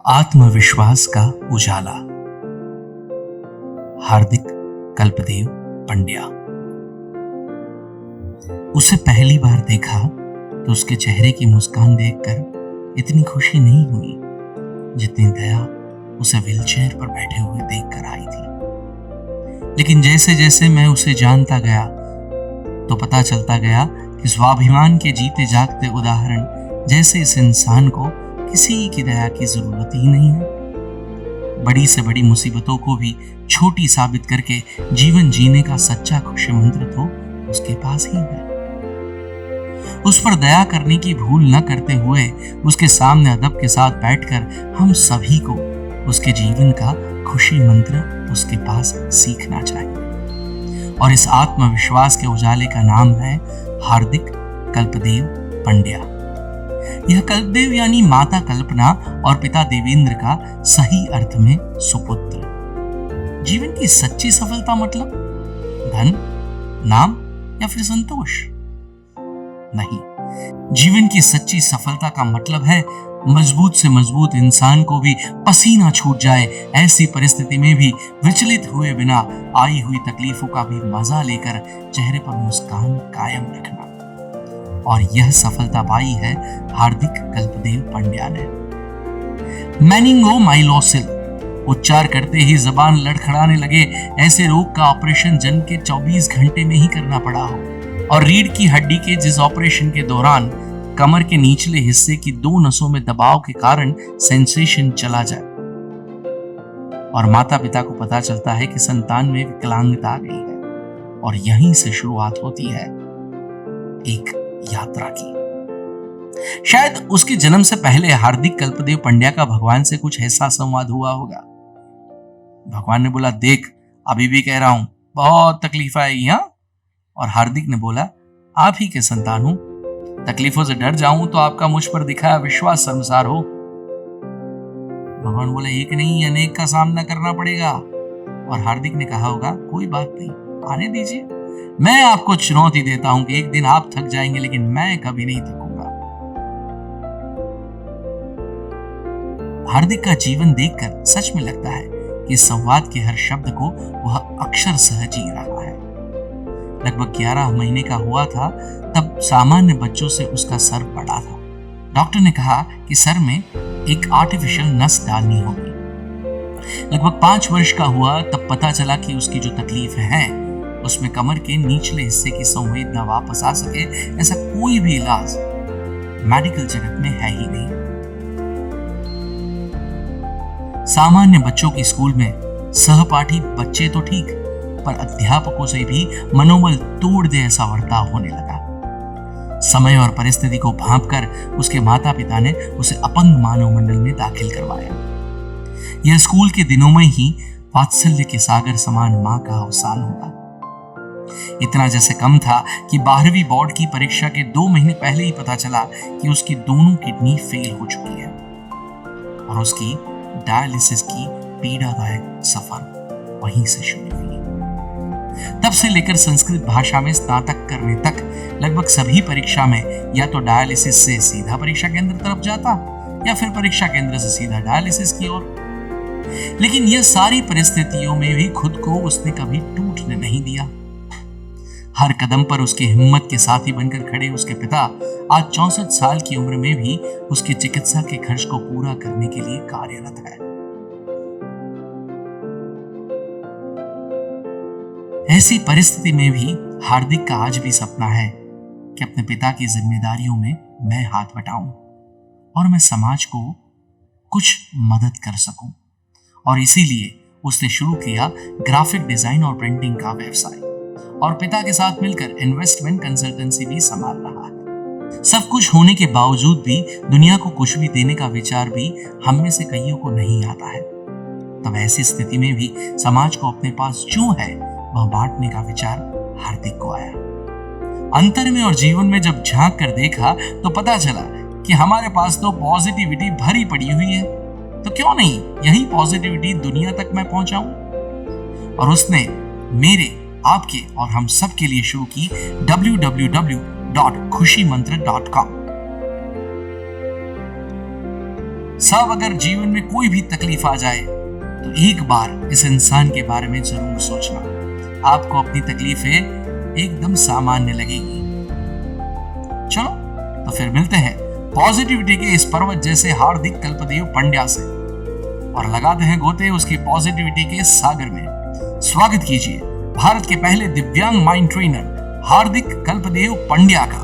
आत्मविश्वास का उजाला। हार्दिक कल्पदेव पंड्या। उसे पहली बार देखा तो उसके चेहरे की मुस्कान देखकर इतनी खुशी नहीं हुई जितनी दया उसे व्हीलचेयर पर बैठे हुए देखकर आई थी। लेकिन जैसे जैसे मैं उसे जानता गया तो पता चलता गया कि स्वाभिमान के जीते जागते उदाहरण जैसे इस इंसान को किसी की दया की जरूरत ही नहीं है। बड़ी से बड़ी मुसीबतों को भी छोटी साबित करके जीवन जीने का सच्चा खुशी मंत्र तो उसके पास ही है। उस पर दया करने की भूल न करते हुए उसके सामने अदब के साथ बैठकर हम सभी को उसके जीवन का खुशी मंत्र उसके पास सीखना चाहिए। और इस आत्मविश्वास के उजाले का नाम है हार्दिक कल्पदेव पंड्या। यह कल्पदेव यानी माता कल्पना और पिता देवेंद्र का सही अर्थ में सुपुत्र। जीवन की सच्ची सफलता मतलब धन, नाम या फिर संतोष नहीं। जीवन की सच्ची सफलता का मतलब है मजबूत से मजबूत इंसान को भी पसीना छूट जाए ऐसी परिस्थिति में भी विचलित हुए बिना आई हुई तकलीफों का भी मजा लेकर चेहरे पर मुस्कान कायम रखना। और यह सफलता पाई है हार्दिक कल्पदेव पंड्या ने। मेनिंगोमाइलोसिस उच्चार करते ही जबान लड़खड़ाने लगे ऐसे रोग का ऑपरेशन जन्म के 24 घंटे में ही करना पड़ा हो और रीढ़ की हड्डी के जिस ऑपरेशन के दौरान कमर के निचले हिस्से की 2 नसों में दबाव के कारण सेंसेशन चला जाए और माता पिता को पता चलता है कि संतान में विकलांगता आ गई है। और यहीं से शुरुआत होती है एक यात्रा की। शायद उसके जन्म से पहले हार्दिक कल्पदेव पंड्या का भगवान से कुछ ऐसा संवाद हुआ होगा। भगवान ने बोला, देख अभी भी कह रहा हूं बहुत तकलीफ आएगी। हाँ। और हार्दिक ने बोला, आप ही के संतान हूं, तकलीफों से डर जाऊं तो आपका मुझ पर दिखाया विश्वास अनुसार हो। भगवान बोला, एक नहीं अनेक का सामना करना पड़ेगा। और हार्दिक ने कहा होगा, कोई बात नहीं, आने दीजिए, मैं आपको चुनौती देता हूं कि एक दिन आप थक जाएंगे लेकिन मैं कभी नहीं थकूंगा। हार्दिक का जीवन देखकर सच में लगता है कि संवाद के हर शब्द को वह अक्षर सह जी रहा है। लगभग 11 महीने का हुआ था तब सामान्य बच्चों से उसका सर बड़ा था। डॉक्टर ने कहा कि सर में एक आर्टिफिशियल नस डालनी होगी। लगभग 5 वर्ष का हुआ तब पता चला कि उसकी जो तकलीफ है उसमें कमर के निचले हिस्से की संवेदना वापस आ सके ऐसा कोई भी इलाज मेडिकल जगत में है ही नहीं। सामान्य बच्चों की स्कूल में सहपाठी बच्चे तो ठीक पर अध्यापकों से भी मनोबल तोड़ दे ऐसा बर्ताव होने लगा। समय और परिस्थिति को भांपकर उसके माता पिता ने उसे अपंग मानव मंडल में दाखिल करवाया। यह स्कूल के दिनों में ही वात्सल्य के सागर समान मां का अवसान हुआ। इतना जैसे कम था कि 12वीं बोर्ड की परीक्षा के 2 महीने पहले ही पता चला कि उसकी दोनों किडनी फेल हो चुकी है और उसकी डायलिसिस की पीड़ादायक सफर वहीं से शुरू हुई। तब से लेकर संस्कृत भाषा में स्नातक करने तक लगभग सभी परीक्षा में या तो डायलिसिस से सीधा परीक्षा केंद्र तरफ जाता या फिर परीक्षा केंद्र से सीधा डायलिसिस की ओर। लेकिन यह सारी परिस्थितियों में भी खुद को उसने कभी टूटने नहीं दिया। हर कदम पर उसकी हिम्मत के साथी बनकर खड़े उसके पिता आज 64 साल की उम्र में भी उसकी चिकित्सा के खर्च को पूरा करने के लिए कार्यरत है। ऐसी परिस्थिति में भी हार्दिक का आज भी सपना है कि अपने पिता की जिम्मेदारियों में मैं हाथ बटाऊं और मैं समाज को कुछ मदद कर सकूं। और इसीलिए उसने शुरू किया ग्राफिक डिजाइन और प्रिंटिंग का व्यवसाय और पिता के साथ मिलकर इन्वेस्टमेंट कंसल्टेंसी भी संभाल रहा है। सब कुछ होने के बावजूद भी दुनिया को कुछ भी देने का विचार भी हम में से कईयों को नहीं आता है। तब ऐसी स्थिति में भी समाज को अपने पास जो है वह बांटने का विचार हार्दिक को आया। अंतर में और जीवन में जब झांक कर देखा तो पता चला कि हमारे पास तो पॉजिटिविटी भरी पड़ी हुई है, तो क्यों नहीं यही पॉजिटिविटी दुनिया तक मैं पहुंचाऊं। और उसने मेरे, आपके और हम सब के लिए शुरू की www.khushi-mantra.com। सब अगर जीवन में कोई भी तकलीफ आ जाए तो एक बार इस इंसान के बारे में जरूर सोचना, आपको अपनी तकलीफें एकदम सामान्य लगेगी। चलो तो फिर मिलते हैं पॉजिटिविटी के इस पर्वत जैसे हार्दिक कल्पदेव पंड्या से और लगाते हैं गोते उसकी पॉजिटिविटी के सागर में। स्वागत कीजिए भारत के पहले दिव्यांग माइंड ट्रेनर हार्दिक कल्पदेव पंड्या का।